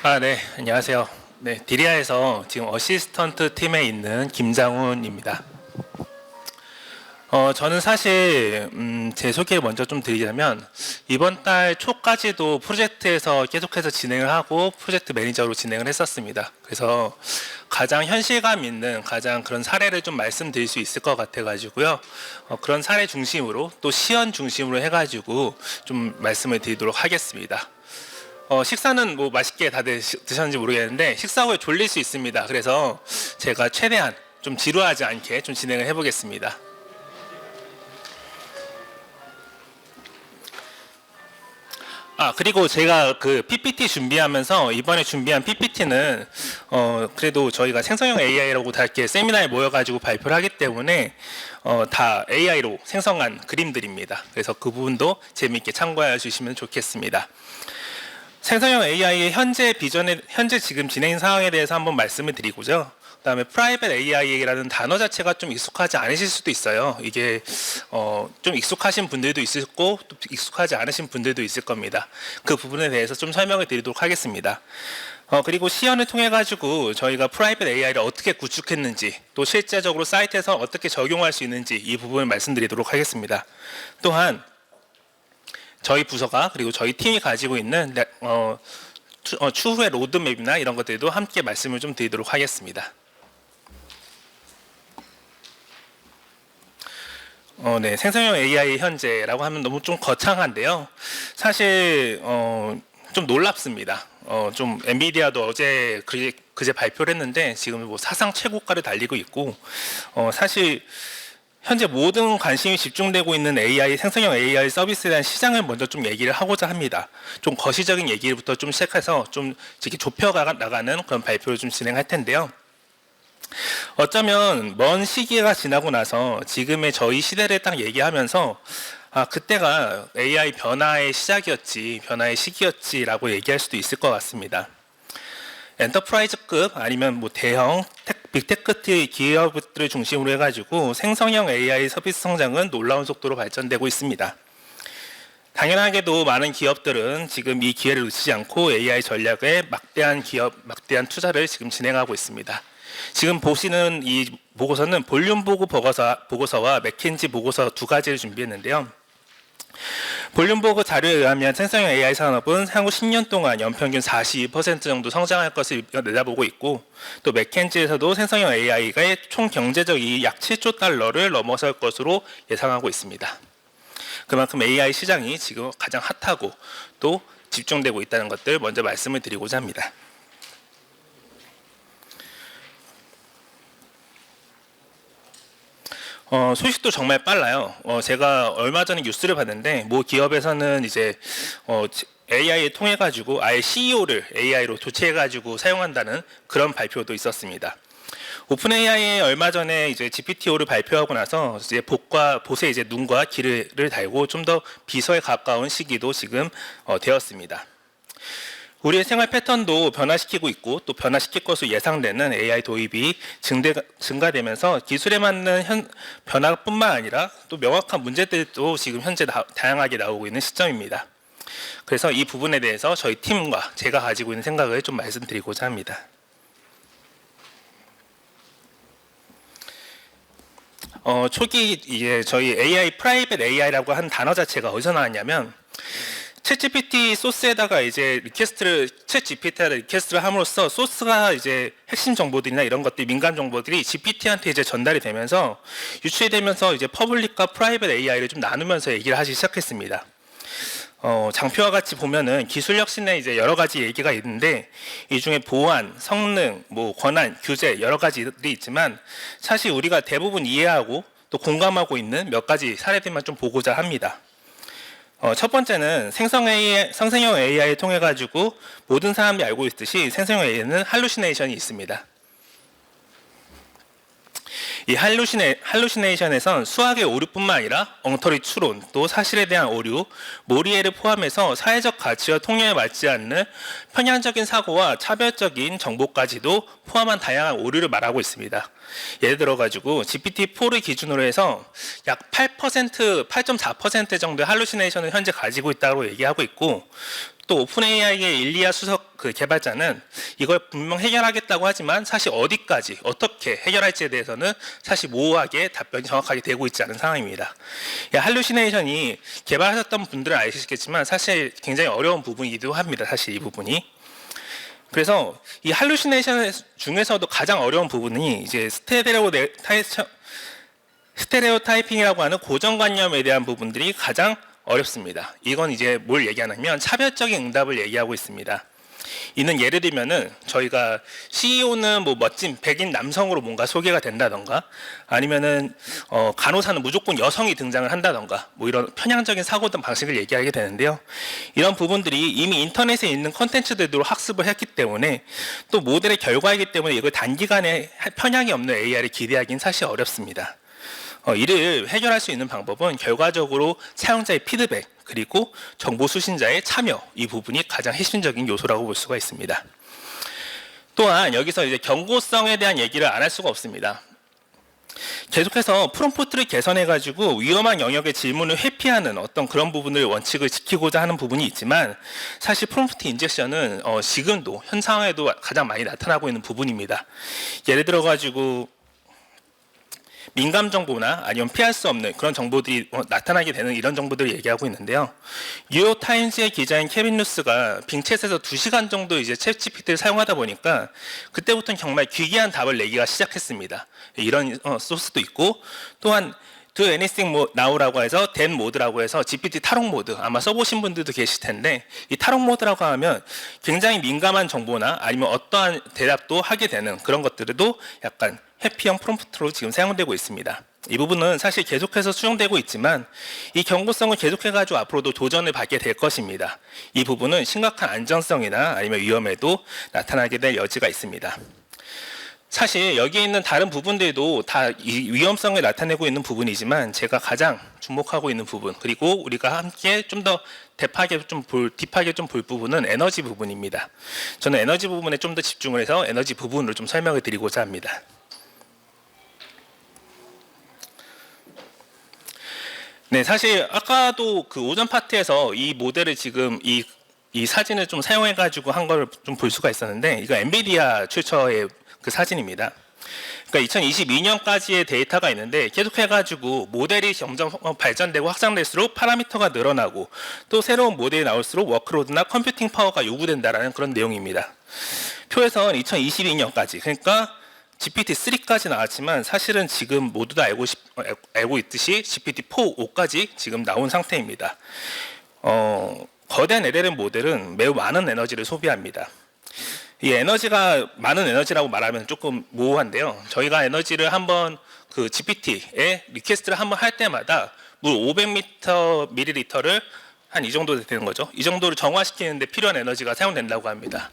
네, 안녕하세요. 네, 디리아에서 지금 어시스턴트 팀에 있는 김장훈입니다. 저는 사실 제 소개를 먼저 좀 드리자면 이번 달 초까지도 프로젝트에서 계속해서 진행을 하고 프로젝트 매니저로 진행을 했었습니다. 그래서 가장 현실감 있는 가장 그런 사례를 좀 말씀드릴 수 있을 것 같아가지고요. 그런 사례 중심으로 또 시연 중심으로 해가지고 좀 말씀을 드리도록 하겠습니다. 식사는 뭐 맛있게 다들 드셨는지 모르겠는데 식사 후에 졸릴 수 있습니다. 그래서 제가 최대한 좀 지루하지 않게 좀 진행을 해보겠습니다. 그리고 제가 그 PPT 준비하면서 이번에 준비한 PPT는 그래도 저희가 생성형 AI라고 다 이렇게 세미나에 모여가지고 발표를 하기 때문에 다 AI로 생성한 그림들입니다. 그래서 그 부분도 재미있게 참고해 주시면 좋겠습니다. 생성형 AI의 현재 비전에 현재 지금 진행 상황에 대해서 한번 말씀을 드리고요. 그다음에 프라이빗 AI라는 단어 자체가 좀 익숙하지 않으실 수도 있어요. 이게 좀 익숙하신 분들도 있고 또 익숙하지 않으신 분들도 있을 겁니다. 그 부분에 대해서 좀 설명을 드리도록 하겠습니다. 그리고 시연을 통해 가지고 저희가 프라이빗 AI를 어떻게 구축했는지 또 실제적으로 사이트에서 어떻게 적용할 수 있는지 이 부분을 말씀드리도록 하겠습니다. 또한 저희 부서가 그리고 저희 팀이 가지고 있는 추후의 로드맵이나 이런 것들도 함께 말씀을 좀 드리도록 하겠습니다. 네, 생성형 AI 현재라고 하면 너무 좀 거창한데요. 사실 좀 놀랍습니다. 좀 엔비디아도 어제 그제 발표를 했는데 지금 뭐 사상 최고가를 달리고 있고 사실 현재 모든 관심이 집중되고 있는 AI, 생성형 AI 서비스에 대한 시장을 먼저 좀 얘기를 하고자 합니다. 좀 거시적인 얘기부터 좀 시작해서 좀 이렇게 좁혀나가는 그런 발표를 좀 진행할 텐데요. 어쩌면 먼 시기가 지나고 나서 지금의 저희 시대를 딱 얘기하면서 그때가 AI 변화의 시기였지라고 얘기할 수도 있을 것 같습니다. 엔터프라이즈급 아니면 뭐 대형 빅테크 기업들을 중심으로 해가지고 생성형 AI 서비스 성장은 놀라운 속도로 발전되고 있습니다. 당연하게도 많은 기업들은 지금 이 기회를 놓치지 않고 AI 전략에 막대한 투자를 지금 진행하고 있습니다. 지금 보시는 이 보고서는 볼륨 보고 보고서와 맥킨지 보고서 두 가지를 준비했는데요. 볼륨버그 자료에 의하면 생성형 AI 산업은 향후 10년 동안 연평균 42% 정도 성장할 것을 내다보고 있고 또 맥켄지에서도 생성형 AI가 총 경제적 이익 약 7조 달러를 넘어설 것으로 예상하고 있습니다. 그만큼 AI 시장이 지금 가장 핫하고 또 집중되고 있다는 것들 먼저 말씀을 드리고자 합니다. 소식도 정말 빨라요. 제가 얼마 전에 뉴스를 봤는데 모 기업에서는 이제 AI를 통해 가지고 아예 CEO를 AI로 교체해 가지고 사용한다는 그런 발표도 있었습니다. 오픈 AI에 얼마 전에 이제 GPT-4를 발표하고 나서 이제 봇에 이제 눈과 귀를 달고 좀 더 비서에 가까운 시기도 지금 되었습니다. 우리의 생활 패턴도 변화시키고 있고 또 변화시킬 것으로 예상되는 AI 도입이 증가되면서 기술에 맞는 변화뿐만 아니라 또 명확한 문제들도 지금 현재 다양하게 나오고 있는 시점입니다. 그래서 이 부분에 대해서 저희 팀과 제가 가지고 있는 생각을 좀 말씀드리고자 합니다. 초기 이제 저희 프라이빗 AI라고 한 단어 자체가 어디서 나왔냐면 챗GPT 소스에다가 이제 챗GPT에 리퀘스트를 함으로써 소스가 이제 핵심 정보들이나 이런 것들 민감 정보들이 GPT한테 이제 전달이 되면서 유출이 되면서 이제 퍼블릭과 프라이빗 AI를 좀 나누면서 얘기를 하기 시작했습니다. 장표와 같이 보면은 기술 혁신에 이제 여러 가지 얘기가 있는데 이 중에 보안, 성능, 뭐 권한, 규제 여러 가지들이 있지만 사실 우리가 대부분 이해하고 또 공감하고 있는 몇 가지 사례들만 좀 보고자 합니다. 첫 번째는 생성형 AI를 통해 가지고 모든 사람이 알고 있듯이 생성형 AI는 할루시네이션이 있습니다. 이 할루시네이션에선 수학의 오류뿐만 아니라 엉터리 추론, 또 사실에 대한 오류, 모리에를 포함해서 사회적 가치와 통념에 맞지 않는 편향적인 사고와 차별적인 정보까지도 포함한 다양한 오류를 말하고 있습니다. 예를 들어가지고 GPT-4를 기준으로 해서 약 8.4% 정도의 할루시네이션을 현재 가지고 있다고 얘기하고 있고, 또 오픈AI의 일리아 수석 그 개발자는 이걸 분명 해결하겠다고 하지만 사실 어디까지 어떻게 해결할지에 대해서는 사실 모호하게 답변이 정확하게 되고 있지 않은 상황입니다. 할루시네이션이 개발하셨던 분들은 아시겠지만 사실 굉장히 어려운 부분이기도 합니다. 사실 이 부분이. 그래서 이 할루시네이션 중에서도 가장 어려운 부분이 이제 스테레오타이핑이라고 하는 고정관념에 대한 부분들이 가장 어렵습니다. 이건 이제 뭘 얘기하냐면 차별적인 응답을 얘기하고 있습니다. 이는 예를 들면은 저희가 CEO는 뭐 멋진 백인 남성으로 뭔가 소개가 된다던가, 아니면은 간호사는 무조건 여성이 등장을 한다던가, 뭐 이런 편향적인 사고든 방식을 얘기하게 되는데요. 이런 부분들이 이미 인터넷에 있는 컨텐츠들로 학습을 했기 때문에, 또 모델의 결과이기 때문에 이걸 단기간에 편향이 없는 AI를 기대하기는 사실 어렵습니다. 이를 해결할 수 있는 방법은 결과적으로 사용자의 피드백, 그리고 정보 수신자의 참여, 이 부분이 가장 핵심적인 요소라고 볼 수가 있습니다. 또한 여기서 이제 경고성에 대한 얘기를 안 할 수가 없습니다. 계속해서 프롬프트를 개선해가지고 위험한 영역의 질문을 회피하는 어떤 그런 부분을 원칙을 지키고자 하는 부분이 있지만, 사실 프롬프트 인젝션은 지금도 현 상황에도 가장 많이 나타나고 있는 부분입니다. 예를 들어가지고 민감 정보나 아니면 피할 수 없는 그런 정보들이 나타나게 되는 이런 정보들을 얘기하고 있는데요. 뉴욕 타임스의 기자인 케빈 루스가 빙챗에서 2시간 정도 이제 챗GPT를 사용하다 보니까 그때부터는 정말 기이한 답을 내기가 시작했습니다. 이런 소스도 있고, 또한 Do Anything Now라고 해서 댄 모드라고 해서 GPT 탈옥 모드, 아마 써보신 분들도 계실 텐데, 이 탈옥 모드라고 하면 굉장히 민감한 정보나 아니면 어떠한 대답도 하게 되는 그런 것들도 약간 회피형 프롬프트로 지금 사용되고 있습니다. 이 부분은 사실 계속해서 수용되고 있지만 이 경고성을 계속해가지고 앞으로도 도전을 받게 될 것입니다. 이 부분은 심각한 안전성이나 아니면 위험에도 나타나게 될 여지가 있습니다. 사실 여기에 있는 다른 부분들도 다 이 위험성을 나타내고 있는 부분이지만, 제가 가장 주목하고 있는 부분, 그리고 우리가 함께 좀 더 딥하게 좀 볼 부분은 에너지 부분입니다. 저는 에너지 부분에 좀 더 집중을 해서 에너지 부분으로 좀 설명을 드리고자 합니다. 네, 사실 아까도 그 오전 파트에서 이 모델을 지금 이 사진을 좀 사용해가지고 한 걸 좀 볼 수가 있었는데, 이거 엔비디아 출처의 그 사진입니다. 그러니까 2022년까지의 데이터가 있는데 계속해가지고 모델이 점점 발전되고 확장될수록 파라미터가 늘어나고, 또 새로운 모델이 나올수록 워크로드나 컴퓨팅 파워가 요구된다라는 그런 내용입니다. 표에서는 2022년까지, 그러니까 GPT-3까지 나왔지만 사실은 지금 모두 다 알고 있듯이 GPT-4, 5까지 지금 나온 상태입니다. 거대한 LLM 모델은 매우 많은 에너지를 소비합니다. 이 에너지가 많은 에너지라고 말하면 조금 모호한데요. 저희가 에너지를 한번 그 GPT에 리퀘스트를 한번 할 때마다 물 500ml를 한 이 정도 되는 거죠. 이 정도를 정화시키는 데 필요한 에너지가 사용된다고 합니다.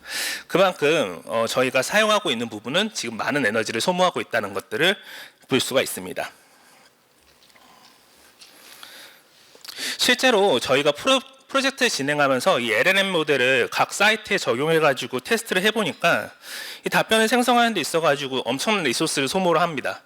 그만큼 저희가 사용하고 있는 부분은 지금 많은 에너지를 소모하고 있다는 것들을 볼 수가 있습니다. 실제로 저희가 프로젝트를 진행하면서 이 LLM 모델을 각 사이트에 적용해가지고 테스트를 해보니까 이 답변을 생성하는 데 있어가지고 엄청난 리소스를 소모를 합니다.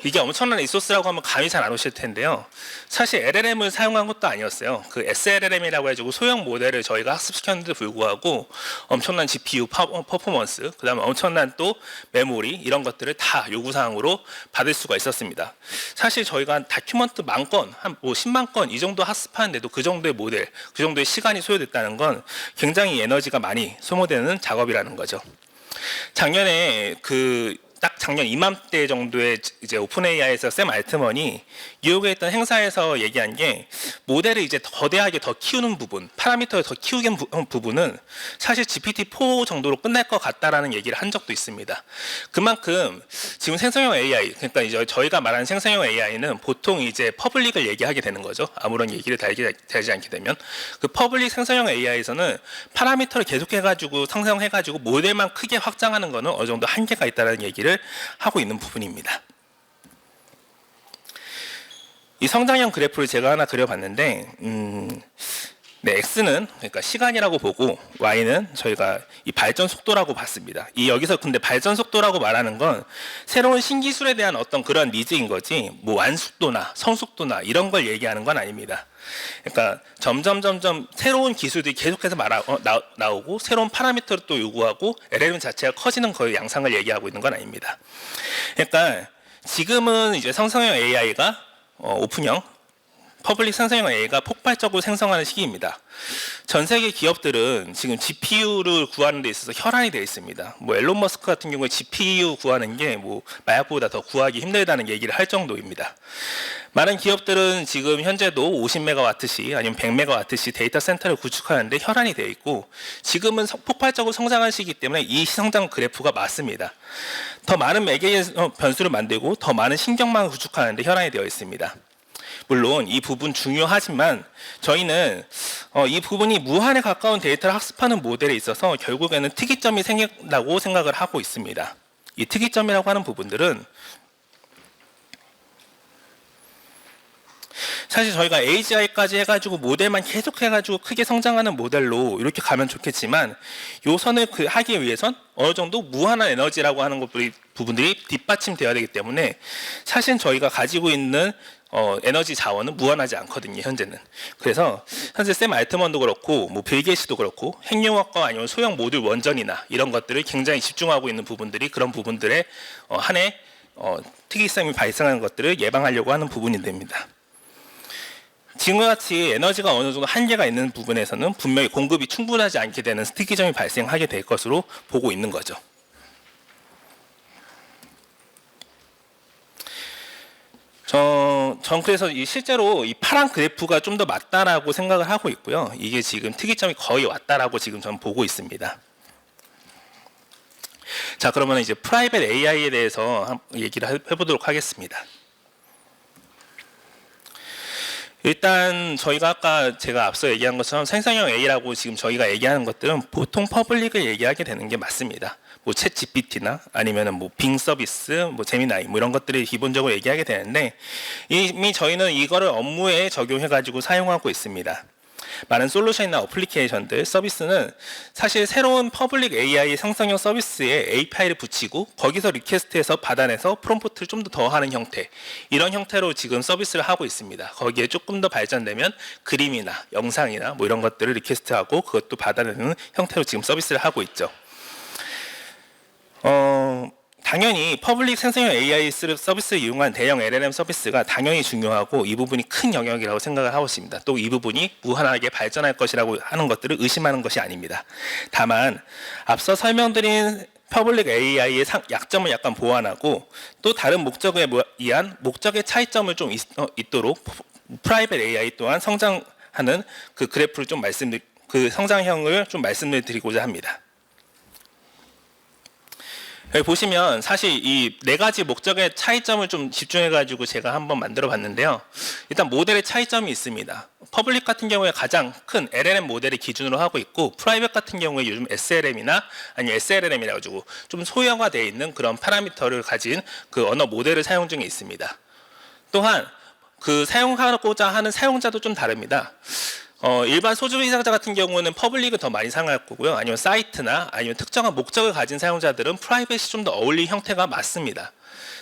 이게 엄청난 리소스라고 하면 감이 잘 안 오실 텐데요. 사실 LLM을 사용한 것도 아니었어요. 그 SLLM이라고 해가지고 소형 모델을 저희가 학습시켰는데도 불구하고 엄청난 GPU 퍼포먼스, 그 다음에 엄청난 또 메모리, 이런 것들을 다 요구사항으로 받을 수가 있었습니다. 사실 저희가 다큐먼트 10,000건, 한 10만 건 이 정도 학습하는데도 그 정도의 모델, 그 정도의 시간이 소요됐다는 건 굉장히 에너지가 많이 소모되는 작업이라는 거죠. 작년에 딱 작년 이맘때 정도에 이제 오픈AI에서 샘 알트먼이 뉴욕에 있던 행사에서 얘기한 게, 모델을 이제 거대하게 더 키우는 부분, 파라미터를 더 키우는 부분은 사실 GPT-4 정도로 끝날 것 같다라는 얘기를 한 적도 있습니다. 그만큼 지금 생성형 AI, 그러니까 이제 저희가 말하는 생성형 AI는 보통 이제 퍼블릭을 얘기하게 되는 거죠. 아무런 얘기를 달지 않게 되면 그 퍼블릭 생성형 AI에서는 파라미터를 계속해가지고 상승해가지고 모델만 크게 확장하는 거는 어느 정도 한계가 있다는 얘기를 하고 있는 부분입니다. 이 성장형 그래프를 제가 하나 그려봤는데, 네, X는 그러니까 시간이라고 보고 Y는 저희가 이 발전 속도라고 봤습니다. 이 여기서 근데 발전 속도라고 말하는 건 새로운 신기술에 대한 어떤 그런 니즈인 거지 뭐 완숙도나 성숙도나 이런 걸 얘기하는 건 아닙니다. 그러니까 점점 새로운 기술들이 계속해서 나오고 새로운 파라미터를 또 요구하고 LLM 자체가 커지는 거의 양상을 얘기하고 있는 건 아닙니다. 그러니까 지금은 이제 생성형 AI가 오픈형 퍼블릭 생성형 AI가 폭발적으로 생성하는 시기입니다. 전 세계 기업들은 지금 GPU를 구하는 데 있어서 혈안이 되어 있습니다. 뭐 앨런 머스크 같은 경우에 GPU 구하는 게 뭐 마약보다 더 구하기 힘들다는 얘기를 할 정도입니다. 많은 기업들은 지금 현재도 50메가와트씩 아니면 100메가와트씩 데이터 센터를 구축하는데 혈안이 되어 있고 지금은 폭발적으로 성장한 시기이기 때문에 이 성장 그래프가 맞습니다. 더 많은 매개의 변수를 만들고 더 많은 신경망을 구축하는데 혈안이 되어 있습니다. 물론 이 부분 중요하지만 저희는 이 부분이 무한에 가까운 데이터를 학습하는 모델에 있어서 결국에는 특이점이 생긴다고 생각을 하고 있습니다. 이 특이점이라고 하는 부분들은 사실 저희가 AGI까지 해가지고 모델만 계속 해가지고 크게 성장하는 모델로 이렇게 가면 좋겠지만 요 선을 하기 위해선 어느 정도 무한한 에너지라고 하는 부분들이 뒷받침되어야 되기 때문에 사실 저희가 가지고 있는 에너지 자원은 무한하지 않거든요, 현재는. 그래서 현재 샘 알트먼도 그렇고 뭐 빌 게이츠도 그렇고 핵융합과 아니면 소형 모듈 원전이나 이런 것들을 굉장히 집중하고 있는 부분들이 그런 부분들에 한해 특이성이 발생하는 것들을 예방하려고 하는 부분이 됩니다. 지금과 같이 에너지가 어느 정도 한계가 있는 부분에서는 분명히 공급이 충분하지 않게 되는 특이점이 발생하게 될 것으로 보고 있는 거죠. 전 그래서 실제로 이 파란 그래프가 좀 더 맞다라고 생각을 하고 있고요. 이게 지금 특이점이 거의 왔다라고 지금 저는 보고 있습니다. 자, 그러면 이제 프라이빗 AI에 대해서 얘기를 해보도록 하겠습니다. 일단 저희가 아까 제가 앞서 얘기한 것처럼 생성형 AI라고 지금 저희가 얘기하는 것들은 보통 퍼블릭을 얘기하게 되는 게 맞습니다. 뭐 챗 GPT나 아니면은 뭐 빙 서비스, 뭐 제미나이 뭐 이런 것들을 기본적으로 얘기하게 되는데 이미 저희는 이거를 업무에 적용해 가지고 사용하고 있습니다. 많은 솔루션이나 어플리케이션들, 서비스는 사실 새로운 퍼블릭 AI 생성형 서비스에 API를 붙이고 거기서 리퀘스트해서 받아내서 프롬프트를 좀 더 더하는 형태, 이런 형태로 지금 서비스를 하고 있습니다. 거기에 조금 더 발전되면 그림이나 영상이나 뭐 이런 것들을 리퀘스트하고 그것도 받아내는 형태로 지금 서비스를 하고 있죠. 당연히 퍼블릭 생성형 AI 서비스를 이용한 대형 LLM 서비스가 당연히 중요하고 이 부분이 큰 영역이라고 생각을 하고 있습니다. 또 이 부분이 무한하게 발전할 것이라고 하는 것들을 의심하는 것이 아닙니다. 다만 앞서 설명드린 퍼블릭 AI의 약점을 약간 보완하고 또 다른 목적에 의한 목적의 차이점을 좀 있도록 프라이빗 AI 또한 성장하는 그 그래프를 좀 그 성장형을 좀 말씀을 드리고자 합니다. 여기 보시면 사실 이 네 가지 목적의 차이점을 좀 집중해 가지고 제가 한번 만들어 봤는데요. 일단 모델의 차이점이 있습니다. 퍼블릭 같은 경우에 가장 큰 LLM 모델을 기준으로 하고 있고 프라이빗 같은 경우에 요즘 SLM이나 아니면 SLLM이라 가지고 좀 소형화되어 있는 그런 파라미터를 가진 그 언어 모델을 사용 중에 있습니다. 또한 그 사용하고자 하는 사용자도 좀 다릅니다. 일반 소수의사자 같은 경우는 퍼블릭을 더 많이 사용할 거고요. 아니면 사이트나 아니면 특정한 목적을 가진 사용자들은 프라이빗이 좀 더 어울리는 형태가 맞습니다.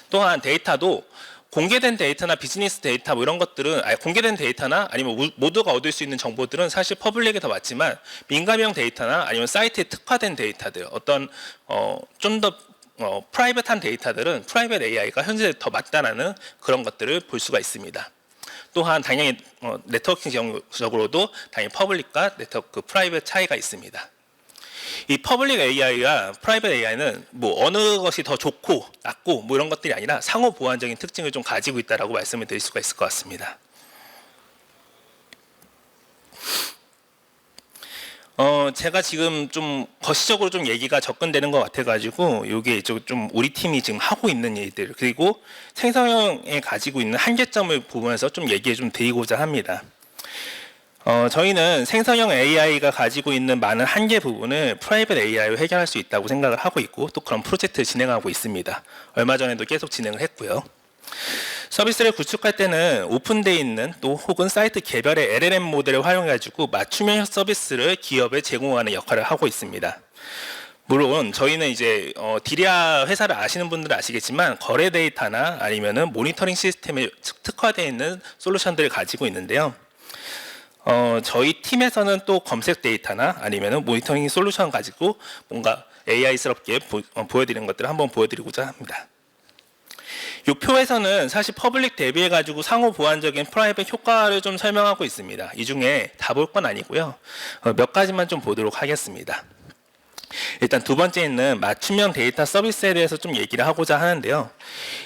또한 데이터도 공개된 데이터나 비즈니스 데이터 뭐 이런 것들은 공개된 데이터나 아니면 모두가 얻을 수 있는 정보들은 사실 퍼블릭이 더 맞지만 민감형 데이터나 아니면 사이트에 특화된 데이터들 어떤 좀 더 프라이빗한 데이터들은 프라이빗 AI가 현재 더 맞다라는 그런 것들을 볼 수가 있습니다. 또한 당연히 네트워킹적으로도 당연히 퍼블릭과 네트워크 프라이빗 차이가 있습니다. 이 퍼블릭 AI와 프라이빗 AI는 뭐 어느 것이 더 좋고 낫고 뭐 이런 것들이 아니라 상호 보완적인 특징을 좀 가지고 있다라고 말씀을 드릴 수가 있을 것 같습니다. 제가 지금 좀 거시적으로 좀 얘기가 접근되는 것 같아가지고 이게 좀 우리 팀이 지금 하고 있는 일들 그리고 생성형에 가지고 있는 한계점을 보면서 좀 얘기해 좀 드리고자 합니다. 저희는 생성형 AI가 가지고 있는 많은 한계 부분을 프라이빗 AI로 해결할 수 있다고 생각을 하고 있고 또 그런 프로젝트를 진행하고 있습니다. 얼마 전에도 계속 진행을 했고요. 서비스를 구축할 때는 오픈되어 있는 또 혹은 사이트 개별의 LLM 모델을 활용해가지고 맞춤형 서비스를 기업에 제공하는 역할을 하고 있습니다. 물론 저희는 이제 디리아 회사를 아시는 분들은 아시겠지만 거래 데이터나 아니면은 모니터링 시스템에 특화되어 있는 솔루션들을 가지고 있는데요. 저희 팀에서는 또 검색 데이터나 아니면은 모니터링 솔루션 가지고 뭔가 AI스럽게 보여드리는 것들을 한번 보여드리고자 합니다. 이 표에서는 사실 퍼블릭 대비해가지고 상호 보완적인 프라이빗 효과를 좀 설명하고 있습니다. 이 중에 다 볼 건 아니고요. 몇 가지만 좀 보도록 하겠습니다. 일단 두 번째 있는 맞춤형 데이터 서비스에 대해서 좀 얘기를 하고자 하는데요.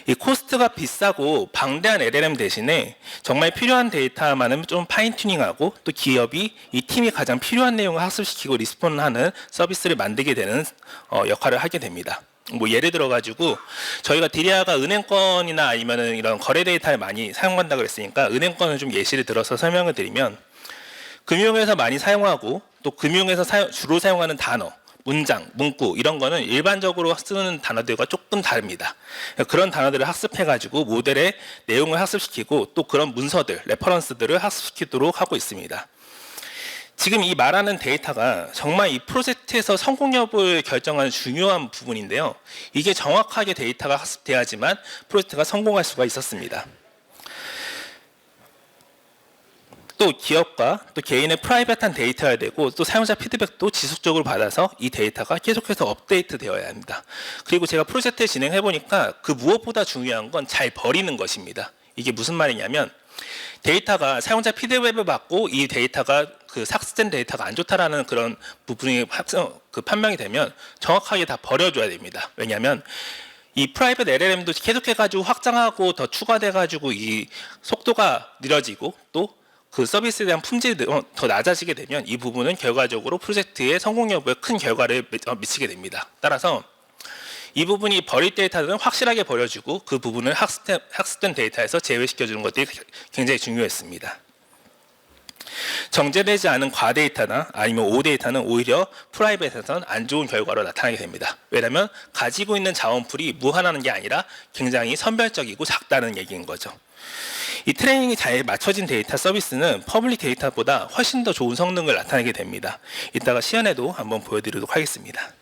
이 코스트가 비싸고 방대한 LLM 대신에 정말 필요한 데이터만은 좀 파인 튜닝하고 또 기업이 이 팀이 가장 필요한 내용을 학습시키고 리스폰하는 서비스를 만들게 되는 역할을 하게 됩니다. 뭐 예를 들어 가지고 저희가 디리아가 은행권이나 아니면은 이런 거래 데이터를 많이 사용한다고 했으니까 은행권을 좀 예시를 들어서 설명을 드리면 금융에서 많이 사용하고 또 금융에서 주로 사용하는 단어 문장, 문구 이런 거는 일반적으로 쓰는 단어들과 조금 다릅니다. 그런 단어들을 학습해가지고 모델의 내용을 학습시키고 또 그런 문서들, 레퍼런스들을 학습시키도록 하고 있습니다. 지금 이 말하는 데이터가 정말 이 프로젝트에서 성공 여부를 결정하는 중요한 부분인데요. 이게 정확하게 데이터가 학습돼야지만 프로젝트가 성공할 수가 있었습니다. 또 기업과 또 개인의 프라이빗한 데이터여야 되고 또 사용자 피드백도 지속적으로 받아서 이 데이터가 계속해서 업데이트 되어야 합니다. 그리고 제가 프로젝트를 진행해 보니까 그 무엇보다 중요한 건 잘 버리는 것입니다. 이게 무슨 말이냐면 데이터가 사용자 피드백을 받고 이 데이터가 그 삭제된 데이터가 안 좋다라는 그런 부분이 판명이 되면 정확하게 다 버려줘야 됩니다. 왜냐하면 이 프라이빗 LLM도 계속해가지고 확장하고 더 추가돼가지고 이 속도가 느려지고 또 그 서비스에 대한 품질이 더 낮아지게 되면 이 부분은 결과적으로 프로젝트의 성공 여부에 큰 결과를 미치게 됩니다. 따라서 이 부분이 버릴 데이터는 확실하게 버려주고 그 부분을 학습된 데이터에서 제외시켜주는 것들이 굉장히 중요했습니다. 정제되지 않은 과데이터나 아니면 오데이터는 오히려 프라이빗에서는 안 좋은 결과로 나타나게 됩니다. 왜냐하면 가지고 있는 자원풀이 무한하는 게 아니라 굉장히 선별적이고 작다는 얘기인 거죠. 이 트레이닝이 잘 맞춰진 데이터 서비스는 퍼블릭 데이터보다 훨씬 더 좋은 성능을 나타내게 됩니다. 이따가 시연에도 한번 보여드리도록 하겠습니다.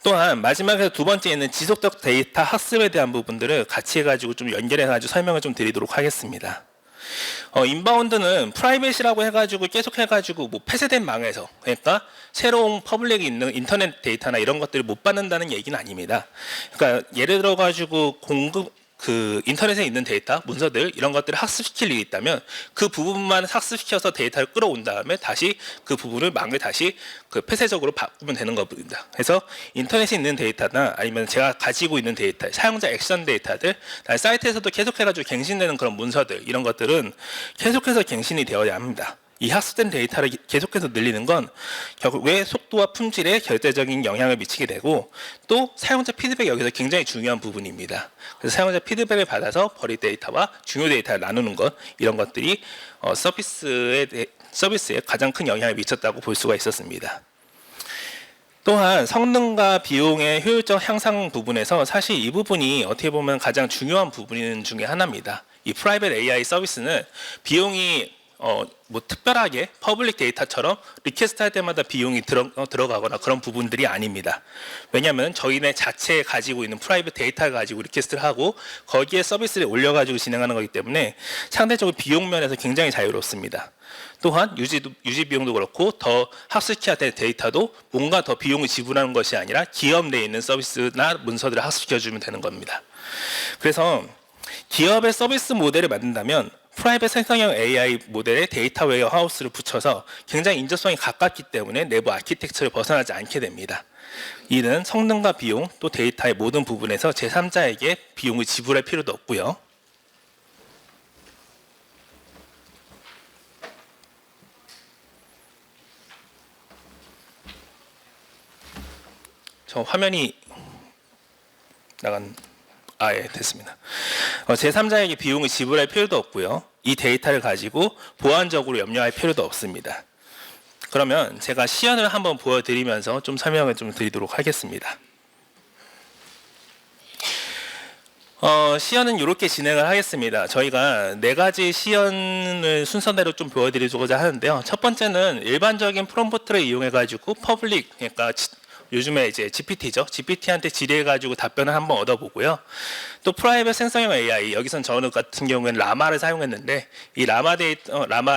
또한 마지막에 두 번째 있는 지속적 데이터 학습에 대한 부분들을 같이 해가지고 좀 연결해가지고 설명을 좀 드리도록 하겠습니다. 인바운드는 프라이빗이라고 해가지고 계속 해가지고 뭐 폐쇄된 망에서 그러니까 새로운 퍼블릭이 있는 인터넷 데이터나 이런 것들을 못 받는다는 얘기는 아닙니다. 그러니까 예를 들어 가지고 인터넷에 있는 데이터, 문서들 이런 것들을 학습시킬 일이 있다면 그 부분만 학습시켜서 데이터를 끌어온 다음에 다시 그 부분을 망을 다시 폐쇄적으로 바꾸면 되는 겁니다. 그래서 인터넷에 있는 데이터나 아니면 제가 가지고 있는 데이터, 사용자 액션 데이터들, 사이트에서도 계속해가지고 갱신되는 그런 문서들 이런 것들은 계속해서 갱신이 되어야 합니다. 이 학습된 데이터를 계속해서 늘리는 건 결국에 속도와 품질에 결정적인 영향을 미치게 되고 또 사용자 피드백이 여기서 굉장히 중요한 부분입니다. 그래서 사용자 피드백을 받아서 버릴 데이터와 중요 데이터를 나누는 것 이런 것들이 서비스에 가장 큰 영향을 미쳤다고 볼 수가 있었습니다. 또한 성능과 비용의 효율적 향상 부분에서 사실 이 부분이 어떻게 보면 가장 중요한 부분 중에 하나입니다. 이 프라이빗 AI 서비스는 비용이 뭐 특별하게 퍼블릭 데이터처럼 리퀘스트 할 때마다 비용이 들어가거나 그런 부분들이 아닙니다. 왜냐하면 저희네 자체에 가지고 있는 프라이빗 데이터를 가지고 리퀘스트를 하고 거기에 서비스를 올려가지고 진행하는 거기 때문에 상대적으로 비용 면에서 굉장히 자유롭습니다. 또한 유지 비용도 그렇고 더 학습시켜야 될 데이터도 뭔가 더 비용을 지불하는 것이 아니라 기업 내에 있는 서비스나 문서들을 학습시켜주면 되는 겁니다. 그래서 기업의 서비스 모델을 만든다면 프라이빗 생성형 AI 모델에 데이터 웨어하우스를 붙여서 굉장히 인접성이 가깝기 때문에 내부 아키텍처를 벗어나지 않게 됩니다. 이는 성능과 비용 또 데이터의 모든 부분에서 제3자에게 비용을 지불할 필요도 없고요. 저 화면이 예, 됐습니다. 제3자에게 비용을 지불할 필요도 없고요. 이 데이터를 가지고 보안적으로 염려할 필요도 없습니다. 그러면 제가 시연을 한번 보여드리면서 좀 설명을 좀 드리도록 하겠습니다. 시연은 이렇게 진행을 하겠습니다. 저희가 네 가지 시연을 순서대로 좀 보여드리고자 하는데요. 첫 번째는 일반적인 프롬프트를 이용해가지고 퍼블릭, 그러니까 요즘에 이제 GPT죠. GPT한테 질의해가지고 답변을 한번 얻어보고요. 또 프라이빗 생성형 AI, 여기선 저 같은 경우에는 라마를 사용했는데 이 라마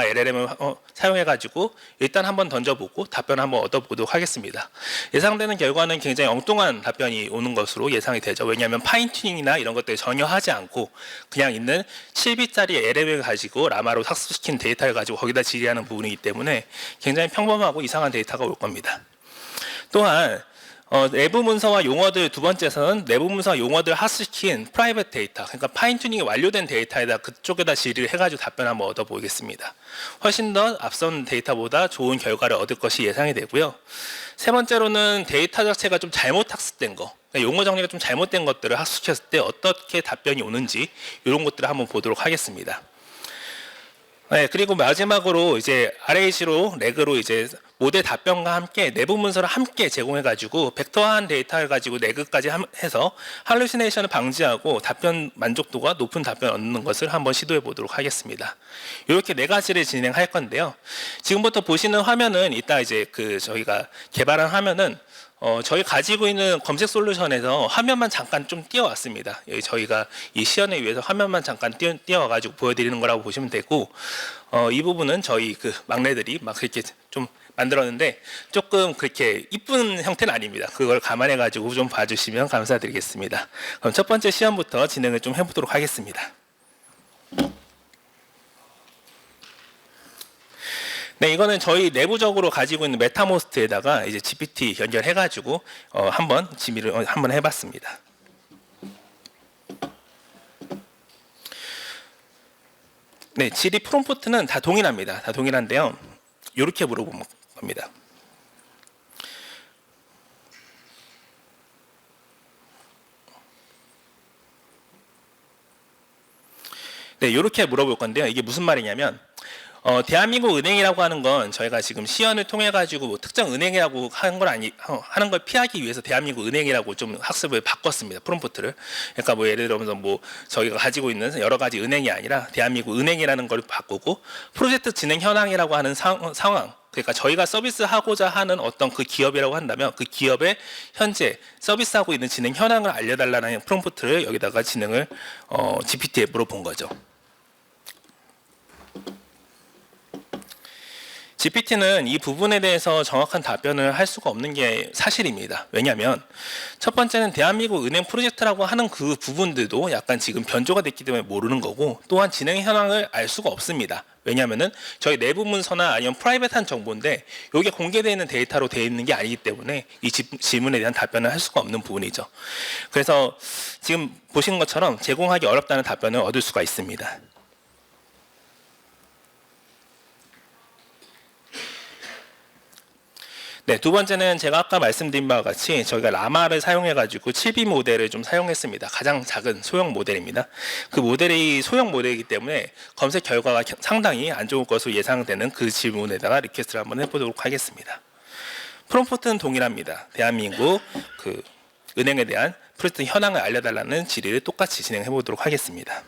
LLM을 사용해가지고 일단 한번 던져보고 답변을 한번 얻어보도록 하겠습니다. 예상되는 결과는 굉장히 엉뚱한 답변이 오는 것으로 예상이 되죠. 왜냐하면 파인튜닝이나 이런 것들 전혀 하지 않고 그냥 있는 7비짜리 LLM을 가지고 라마로 학습시킨 데이터를 가지고 거기다 질의하는 부분이기 때문에 굉장히 평범하고 이상한 데이터가 올 겁니다. 또한 내부 문서와 용어들, 두 번째에서는 내부 문서와 용어들 학습시킨 프라이빗 데이터, 그러니까 파인튜닝이 완료된 데이터에다 그쪽에다 질의를 해가지고 답변을 한번 얻어보겠습니다. 훨씬 더 앞선 데이터보다 좋은 결과를 얻을 것이 예상이 되고요. 세 번째로는 데이터 자체가 좀 잘못 학습된 거, 그러니까 용어 정리가 좀 잘못된 것들을 학습시켰을 때 어떻게 답변이 오는지 이런 것들을 한번 보도록 하겠습니다. 네, 그리고 마지막으로 이제 RAG로 레그로 이제 모델 답변과 함께 내부 문서를 함께 제공해가지고 벡터화한 데이터를 가지고 레그까지 해서 할루시네이션을 방지하고 답변 만족도가 높은 답변을 얻는 것을 한번 시도해 보도록 하겠습니다. 이렇게 네 가지를 진행할 건데요. 지금부터 보시는 화면은 이따 이제 저희가 개발한 화면은 저희 가지고 있는 검색 솔루션에서 화면만 잠깐 좀 띄워왔습니다. 저희가 이 시연을 위해서 화면만 잠깐 띄워가지고 보여드리는 거라고 보시면 되고, 이 부분은 저희 막내들이 막 그렇게 좀 만들었는데 조금 그렇게 이쁜 형태는 아닙니다. 그걸 감안해가지고 좀 봐주시면 감사드리겠습니다. 그럼 첫 번째 시연부터 진행을 좀 해보도록 하겠습니다. 네, 이거는 저희 내부적으로 가지고 있는 메타모스트에다가 이제 GPT 연결해가지고 한번 진미를 한번 해봤습니다. 네, 질의 프롬프트는 다 동일합니다. 다 동일한데요. 이렇게 물어본 겁니다. 네, 이렇게 물어볼 건데요. 이게 무슨 말이냐면 대한민국 은행이라고 하는 건 저희가 지금 시연을 통해 가지고 뭐 특정 은행이라고 하는 걸 피하기 위해서 대한민국 은행이라고 좀 학습을 바꿨습니다. 프롬프트를. 그러니까 뭐 예를 들어서 뭐 저희가 가지고 있는 여러 가지 은행이 아니라 대한민국 은행이라는 걸 바꾸고 프로젝트 진행 현황이라고 하는 상황. 그러니까 저희가 서비스하고자 하는 어떤 그 기업이라고 한다면 그 기업의 현재 서비스하고 있는 진행 현황을 알려달라는 프롬프트를 여기다가 진행을 GPT에 물어본 거죠. GPT는 이 부분에 대해서 정확한 답변을 할 수가 없는 게 사실입니다. 왜냐하면 첫 번째는 대한민국 은행 프로젝트라고 하는 그 부분들도 약간 지금 변조가 됐기 때문에 모르는 거고, 또한 진행 현황을 알 수가 없습니다. 왜냐하면은 저희 내부 문서나 아니면 프라이빗한 정보인데 이게 공개되어 있는 데이터로 되어 있는 게 아니기 때문에 이 질문에 대한 답변을 할 수가 없는 부분이죠. 그래서 지금 보신 것처럼 제공하기 어렵다는 답변을 얻을 수가 있습니다. 네, 두 번째는 제가 아까 말씀드린 바와 같이 저희가 라마를 사용해가지고 7B 모델을 좀 사용했습니다. 가장 작은 소형 모델입니다. 그 모델이 소형 모델이기 때문에 검색 결과가 상당히 안 좋을 것으로 예상되는 그 질문에다가 리퀘스트를 한번 해보도록 하겠습니다. 프롬프트는 동일합니다. 대한민국 은행에 대한 프로젝트 현황을 알려달라는 질의를 똑같이 진행해 보도록 하겠습니다.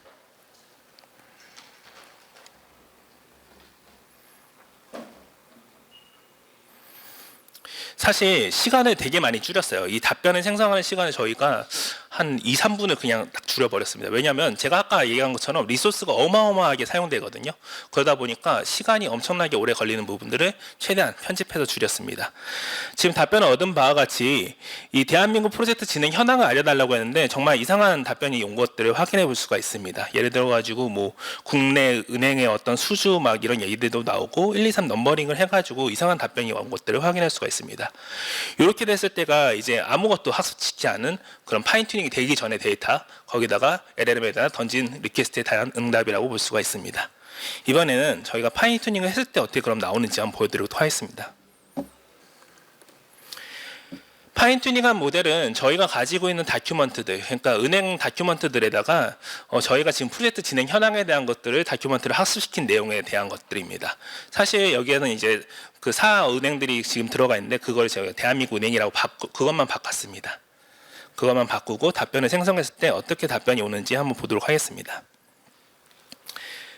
사실 시간을 되게 많이 줄였어요. 이 답변을 생성하는 시간을 저희가 한 2, 3분을 그냥 딱 줄여버렸습니다. 왜냐하면 제가 아까 얘기한 것처럼 리소스가 어마어마하게 사용되거든요. 그러다 보니까 시간이 엄청나게 오래 걸리는 부분들을 최대한 편집해서 줄였습니다. 지금 답변을 얻은 바와 같이 이 대한민국 프로젝트 진행 현황을 알려달라고 했는데 정말 이상한 답변이 온 것들을 확인해 볼 수가 있습니다. 예를 들어 가지고 뭐 국내 은행의 어떤 수주 막 이런 얘기들도 나오고 1, 2, 3 넘버링을 해가지고 이상한 답변이 온 것들을 확인할 수가 있습니다. 이렇게 됐을 때가 이제 아무것도 학습시키지 않은 그런 파인튜닝이 되기 전의 데이터, 거기다가 LLM에다 던진 리퀘스트에 대한 응답이라고 볼 수가 있습니다. 이번에는 저희가 파인튜닝을 했을 때 어떻게 그럼 나오는지 한번 보여드리도록 하겠습니다. 파인튜닝한 모델은 저희가 가지고 있는 다큐먼트들, 그러니까 은행 다큐먼트들에다가 저희가 지금 프로젝트 진행 현황에 대한 것들을 다큐먼트를 학습시킨 내용에 대한 것들입니다. 사실 여기에는 이제 그 사 은행들이 지금 들어가 있는데 그걸 저희가 대한민국 은행이라고 그것만 바꿨습니다. 그것만 바꾸고 답변을 생성했을 때 어떻게 답변이 오는지 한번 보도록 하겠습니다.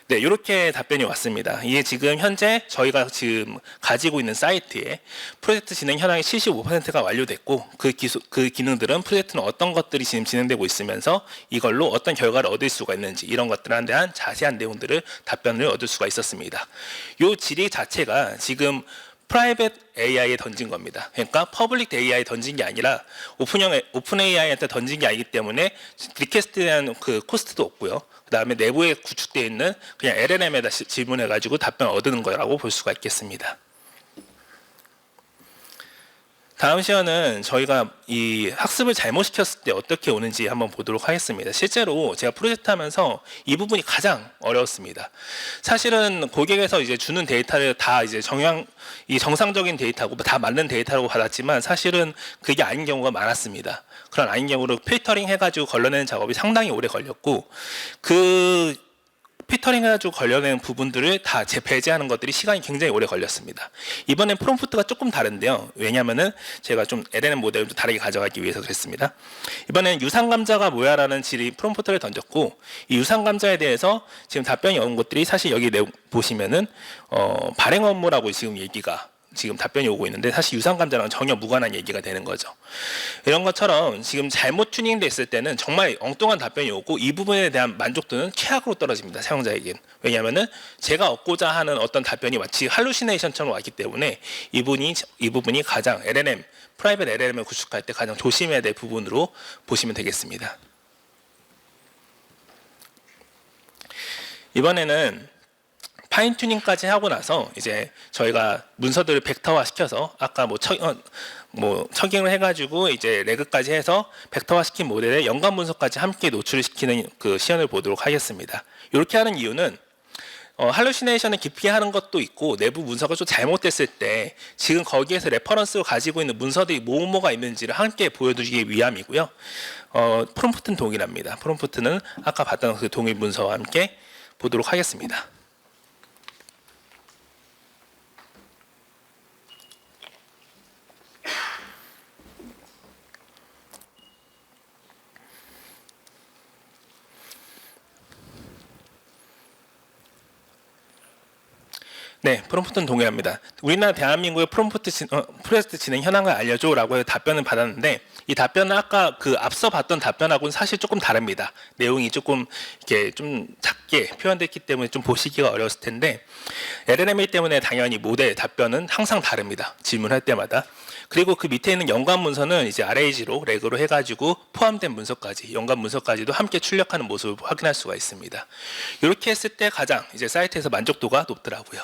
네, 이렇게 답변이 왔습니다. 이게 지금 현재 저희가 지금 가지고 있는 사이트에 프로젝트 진행 현황의 75%가 완료됐고 그 기능들은 프로젝트는 어떤 것들이 지금 진행되고 있으면서 이걸로 어떤 결과를 얻을 수가 있는지 이런 것들에 대한 자세한 내용들을 답변을 얻을 수가 있었습니다. 이 질의 자체가 지금 프라이빗 AI에 던진 겁니다. 그러니까 퍼블릭 AI에 던진 게 아니라 오픈 AI한테 던진 게 아니기 때문에 리퀘스트에 대한 그 코스트도 없고요. 그 다음에 내부에 구축되어 있는 그냥 LLM에다 질문해가지고 답변을 얻는 거라고 볼 수가 있겠습니다. 다음 시연은 저희가 이 학습을 잘못 시켰을 때 어떻게 오는지 한번 보도록 하겠습니다. 실제로 제가 프로젝트 하면서 이 부분이 가장 어려웠습니다. 사실은 고객에서 이제 주는 데이터를 다 이제 정상적인 데이터고 다 맞는 데이터라고 받았지만 사실은 그게 아닌 경우가 많았습니다. 그런 아닌 경우로 필터링 해가지고 걸러내는 작업이 상당히 오래 걸렸고 그 필터링 해가지고 걸려내는 부분들을 다 배제하는 것들이 시간이 굉장히 오래 걸렸습니다. 이번엔 프롬프트가 조금 다른데요. 왜냐하면은 제가 좀 LLM 모델을 좀 다르게 가져가기 위해서 그랬습니다. 이번엔 유상감자가 뭐야라는 질의 프롬프트를 던졌고 이 유상감자에 대해서 지금 답변이 온 것들이 사실 여기 내용 보시면은 발행 업무라고 지금 얘기가 지금 답변이 오고 있는데 사실 유상감자랑 전혀 무관한 얘기가 되는 거죠. 이런 것처럼 지금 잘못 튜닝됐을 때는 정말 엉뚱한 답변이 오고 이 부분에 대한 만족도는 최악으로 떨어집니다. 사용자에겐. 왜냐하면은 제가 얻고자 하는 어떤 답변이 마치 할루시네이션처럼 왔기 때문에 이 부분이 가장 LLM, 프라이빗 LLM을 구축할 때 가장 조심해야 될 부분으로 보시면 되겠습니다. 이번에는 파인 튜닝까지 하고 나서 이제 저희가 문서들을 벡터화 시켜서 아까 처깅을 해가지고 이제 레그까지 해서 벡터화 시킨 모델에 연관 문서까지 함께 노출시키는 그 시연을 보도록 하겠습니다. 이렇게 하는 이유는 할루시네이션을 깊이 하는 것도 있고 내부 문서가 좀 잘못됐을 때 지금 거기에서 레퍼런스로 가지고 있는 문서들이 뭐가 있는지를 함께 보여드리기 위함이고요. 프롬프트는 동일합니다. 프롬프트는 아까 봤던 그 동일 문서와 함께 보도록 하겠습니다. 네, 프롬프트는 동의합니다. 우리나라 대한민국의 프로젝트 진행 현황을 알려줘라고 해서 답변을 받았는데 이 답변은 아까 그 앞서 봤던 답변하고는 사실 조금 다릅니다. 내용이 조금 이렇게 좀 작게 표현됐기 때문에 좀 보시기가 어려웠을 텐데 LLM이기 때문에 당연히 모델 답변은 항상 다릅니다. 질문할 때마다. 그리고 그 밑에 있는 연관 문서는 이제 RAG로 레그로 해가지고 포함된 문서까지 연관 문서까지도 함께 출력하는 모습을 확인할 수가 있습니다. 이렇게 했을 때 가장 이제 사이트에서 만족도가 높더라고요.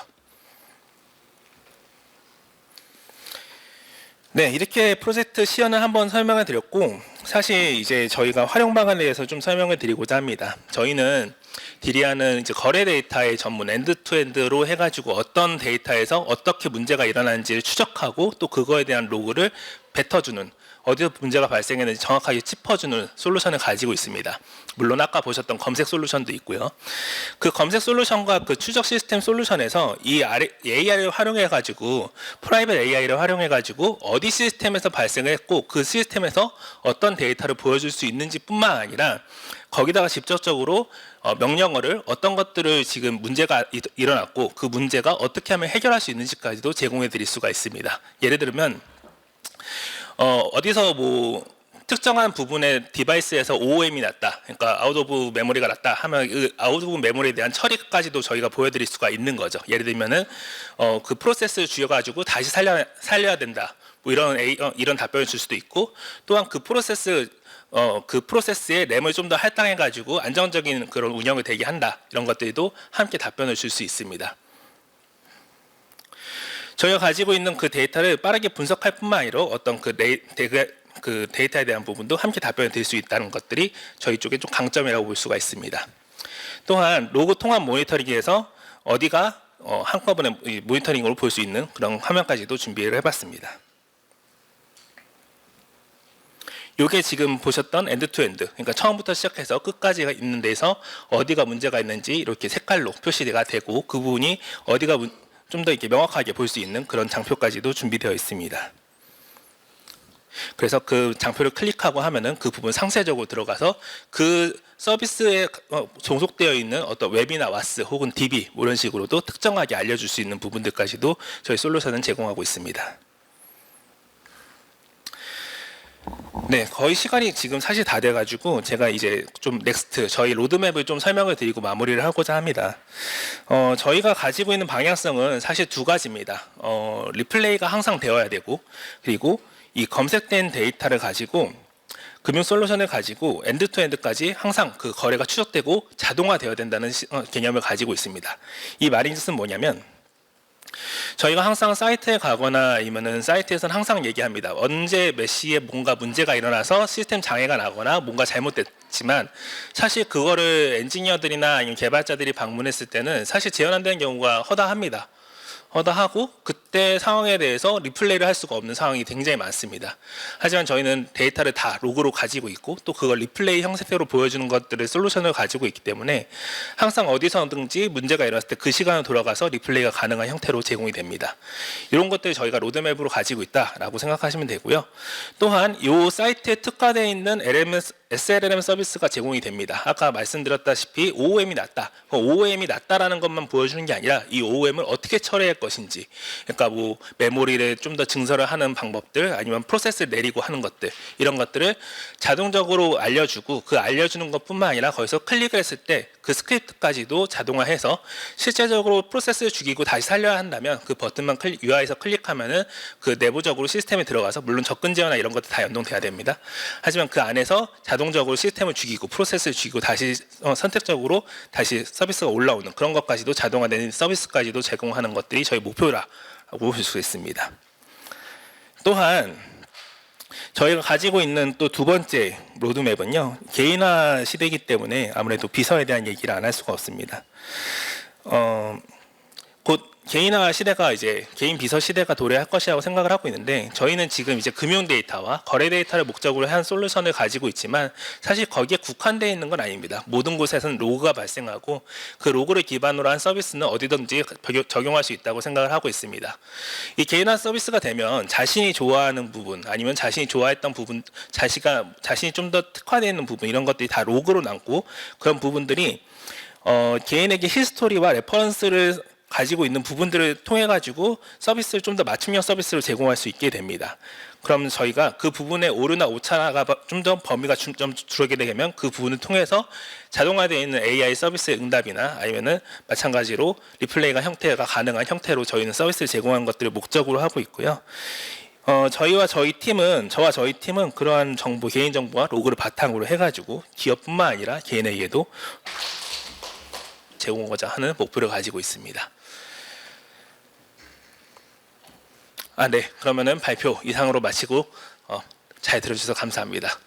네, 이렇게 프로젝트 시연을 한번 설명을 드렸고 사실 이제 저희가 활용 방안에 대해서 좀 설명을 드리고자 합니다. 저희는 디리아는 이제 거래 데이터의 전문 엔드투엔드로 해가지고 어떤 데이터에서 어떻게 문제가 일어나는지를 추적하고 또 그거에 대한 로그를 뱉어주는 어디서 문제가 발생했는지 정확하게 짚어주는 솔루션을 가지고 있습니다. 물론 아까 보셨던 검색 솔루션도 있고요. 그 검색 솔루션과 그 추적 시스템 솔루션에서 이 AI를 활용해가지고 프라이빗 AI를 활용해가지고 어디 시스템에서 발생했고 그 시스템에서 어떤 데이터를 보여줄 수 있는지 뿐만 아니라 거기다가 직접적으로 명령어를 어떤 것들을 지금 문제가 일어났고 그 문제가 어떻게 하면 해결할 수 있는지까지도 제공해 드릴 수가 있습니다. 예를 들면 어디서 특정한 부분의 디바이스에서 OOM이 났다. 그러니까 아웃 오브 메모리가 났다 하면 그 아웃 오브 메모리에 대한 처리까지도 저희가 보여드릴 수가 있는 거죠. 예를 들면은 그 프로세스를 줄여가지고 다시 살려야 된다. 이런 답변을 줄 수도 있고 또한 그 프로세스의 램을 좀 더 할당해가지고 안정적인 그런 운영을 되게 한다. 이런 것들도 함께 답변을 줄 수 있습니다. 저희가 가지고 있는 그 데이터를 빠르게 분석할 뿐만 아니라 어떤 그 데이터에 대한 부분도 함께 답변을 드릴 수 있다는 것들이 저희 쪽에 좀 강점이라고 볼 수가 있습니다. 또한 로그 통합 모니터링에서 어디가 한꺼번에 모니터링으로 볼 수 있는 그런 화면까지도 준비를 해봤습니다. 이게 지금 보셨던 엔드투엔드, 그러니까 처음부터 시작해서 끝까지 있는 데서 어디가 문제가 있는지 이렇게 색깔로 표시가 되고 그 부분이 어디가 좀 더 이렇게 명확하게 볼 수 있는 그런 장표까지도 준비되어 있습니다. 그래서 그 장표를 클릭하고 하면은 그 부분 상세적으로 들어가서 그 서비스에 종속되어 있는 어떤 웹이나 와스 혹은 DB 이런 식으로도 특정하게 알려줄 수 있는 부분들까지도 저희 솔루션은 제공하고 있습니다. 네, 거의 시간이 지금 사실 다 돼가지고 제가 이제 좀 넥스트 저희 로드맵을 좀 설명을 드리고 마무리를 하고자 합니다. 저희가 가지고 있는 방향성은 사실 두 가지입니다. 리플레이가 항상 되어야 되고, 그리고 이 검색된 데이터를 가지고 금융 솔루션을 가지고 엔드 투 엔드까지 항상 그 거래가 추적되고 자동화되어야 된다는 개념을 가지고 있습니다. 이 말인 뜻은 뭐냐면, 저희가 항상 사이트에 가거나 아니면은 사이트에서는 항상 얘기합니다. 언제 몇 시에 뭔가 문제가 일어나서 시스템 장애가 나거나 뭔가 잘못됐지만 사실 그거를 엔지니어들이나 아니면 개발자들이 방문했을 때는 사실 재현 안 되는 경우가 허다합니다. 허다하고 그때 상황에 대해서 리플레이를 할 수가 없는 상황이 굉장히 많습니다. 하지만 저희는 데이터를 다 로그로 가지고 있고 또 그걸 리플레이 형태로 보여주는 것들을 솔루션을 가지고 있기 때문에 항상 어디서든지 문제가 일어났을 때 그 시간으로 돌아가서 리플레이가 가능한 형태로 제공이 됩니다. 이런 것들을 저희가 로드맵으로 가지고 있다라고 생각하시면 되고요. 또한 이 사이트에 특화되어 있는 SLLM 서비스가 제공이 됩니다. 아까 말씀드렸다시피 OOM이 낮다. OOM이 낮다라는 것만 보여주는 게 아니라 이 OOM을 어떻게 처리할 것인지, 그러니까 뭐 메모리를 좀 더 증설을 하는 방법들, 아니면 프로세스를 내리고 하는 것들, 이런 것들을 자동적으로 알려주고 그 알려주는 것뿐만 아니라 거기서 클릭을 했을 때 그 스크립트까지도 자동화해서 실제적으로 프로세스를 죽이고 다시 살려야 한다면 그 버튼만 UI에서 클릭하면은 그 내부적으로 시스템에 들어가서, 물론 접근 제어나 이런 것도 다 연동돼야 됩니다. 하지만 그 안에서 자동적으로 시스템을 죽이고 프로세스를 죽이고 다시 선택적으로 다시 서비스가 올라오는 그런 것까지도 자동화된 서비스까지도 제공하는 것들이 저희 목표라고 볼 수 있습니다. 또한 저희가 가지고 있는 또 두 번째 로드맵은요, 개인화 시대이기 때문에 아무래도 비서에 대한 얘기를 안 할 수가 없습니다. 곧 개인화 시대가 이제 개인 비서 시대가 도래할 것이라고 생각을 하고 있는데, 저희는 지금 이제 금융 데이터와 거래 데이터를 목적으로 한 솔루션을 가지고 있지만 사실 거기에 국한되어 있는 건 아닙니다. 모든 곳에서는 로그가 발생하고 그 로그를 기반으로 한 서비스는 어디든지 적용할 수 있다고 생각을 하고 있습니다. 이 개인화 서비스가 되면 자신이 좋아하는 부분, 아니면 자신이 좋아했던 부분, 자신이 좀 더 특화되어 있는 부분, 이런 것들이 다 로그로 남고, 그런 부분들이 개인에게 히스토리와 레퍼런스를 가지고 있는 부분들을 통해 가지고 서비스를 좀 더 맞춤형 서비스를 제공할 수 있게 됩니다. 그럼 저희가 그 부분의 오류나 오차가 좀 더 범위가 좀 줄어들게 되면 그 부분을 통해서 자동화되어 있는 AI 서비스의 응답이나 아니면은 마찬가지로 리플레이가 형태가 가능한 형태로 저희는 서비스를 제공하는 것들을 목적으로 하고 있고요. 저와 저희 팀은 그러한 정보, 개인 정보와 로그를 바탕으로 해가지고 기업뿐만 아니라 개인에게도 제공하고자 하는 목표를 가지고 있습니다. 네. 그러면은 발표 이상으로 마치고 잘 들어주셔서 감사합니다.